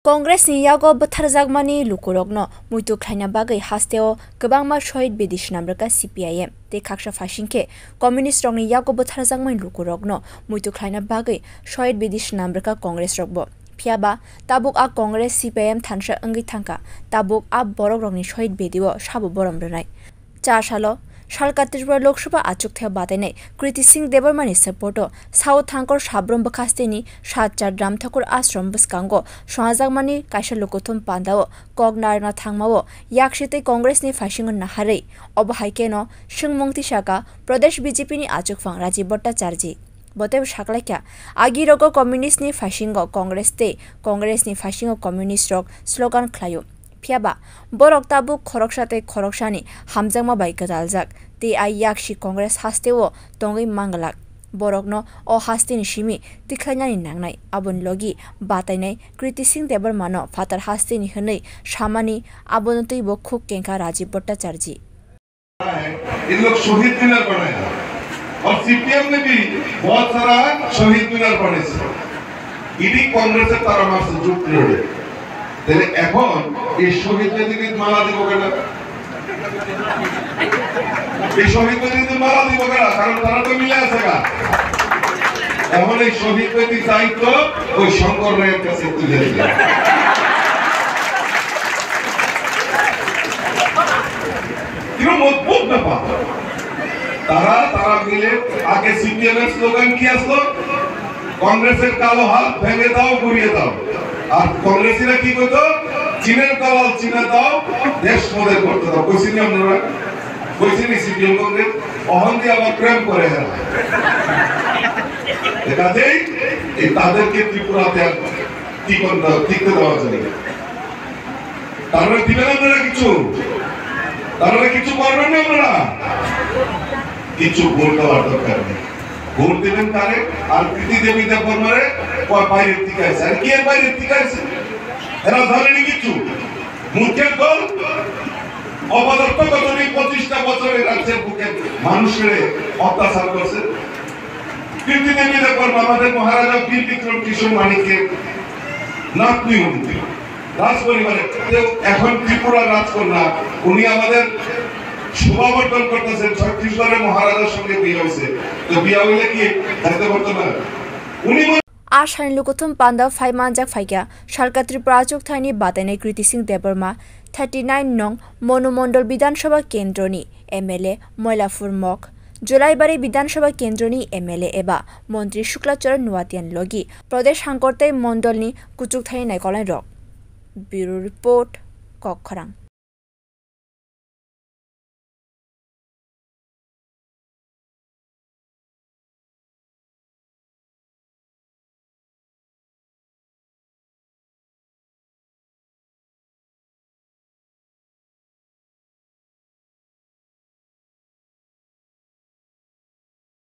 Congress ni yago butharjagmani lukurokno muitu khlaina bagai hasteo kwbangma shahid bedishnamraka CPIM te khaksha phasingke communist rokni yago butharjagmani lukurokno muitu khlaina bagai shahid bedishnamraka Congress rokbo phiaba tabuk a Congress CPIM thansha angi thangka tabuk a borok rokni shahid bediwo sabo borom ronai 4 salo Shalka Tripura Lok Sabha achuk thea batainai Kriti Singh Debarmani supporto South Thankor Sabrom Bakhasteni 7 Ram Thakur Ashram Baskango Shwajagmani Kaisha Lokothum Pandao Kognar na Thangmao Yakshite Congress ni Fashingon Naharei Obahaikeno Shingmongti Shaka Pradesh BJP ni achuk phang Rajiv Bhattacharya Botev Shaklakya Agi Rogo Communist ni Fashingo Congress ni Fashingo Communist Rock slogan khlayo Phiaba borok tabu khoroksate khoroksani hamjangma bai kadaljak te ayakshi Congress hasteo tongai mangalak borokno o hastini shimi tikhlani nangnai abon logi batainai Kriti Singh Debarmano fatar hastini hनै samani abonotui bo khuk kenka Rajiv Bhattacharya इन लोग शहीद मिनार बनाया और CPM ने भी बहुत सारा शहीद मिनार बनाया इडी कांग्रेस से तारा मार से जुट रहे तेरे এখন এই শহীদদের মালা দিব কেন এই শহীদদের মালা দিব কেন কারণ তারা তো মিলে আছে গা এখন এই শহীদদের দায়িত্ব ওই শঙ্কর রায়ের কাছে তুলে দিল কি মজবুত ব্যাপার তারা মিলে আগে সিপিএম এর স্লোগান কি আসলো কংগ্রেসের কালো হাত ভেঙে দাও গুড়িয়ে দাও আর কংগ্রেসীরা কি কইতো চীনের দালাল চীনা দাও দেশ মোদের করতে দাও কইছিনি আপনারা কইছিনি সিপিএম কংগ্রেস অহন্তি আবার প্রেম করে হেরা এটাতেই এই তাদেরকে ত্রিপুরাতে টিকতে দেওয়া যায় তারা দিবেন আপনারা কিছু করবেন না আপনারা কিছু ভোট দেওয়ার দরকার নেই ভোট দেবেন কারে আর কৃতি দেবী দেবমারে বাইরের থেকে আসে আর কি বাইরের থেকে আসে এরা জানেনি কিছু মুখের দল অপদার্থ কতদিন 25টা বছরের রাজ্যের বুকে মানুষের অত্যাচার করছে কৃতি দেবী দেববর্মা আমাদের মহারাজা বীর বিক্রম কিশোর মানিককে নাতনি উনি রাজ পরিবারে এখন ত্রিপুরা রাজকন্যা উনি আমাদের শোভাবর্ধন করতেছেন ছত্তিশগড়ের মহারাজার সঙ্গে বিয়ে হয়েছে তো বিয়ে হইলে কি থাকতে পারতো না উনি Ashan Lukothum Panda Faimanjak Faikya Shalka Tripura achuk thaini batainai Kriti Singh Debarma 39 nong Monumondol Bidhan Sabha Kendroni MLA Moilapur Mok Julaibari Bidhan Sabha Kendroni MLA eba Montri Shuklacharan Nuatian logi Pradesh Hangkorte Mondolni kuchuk thaini naikolai rok Bureau Report Kokharang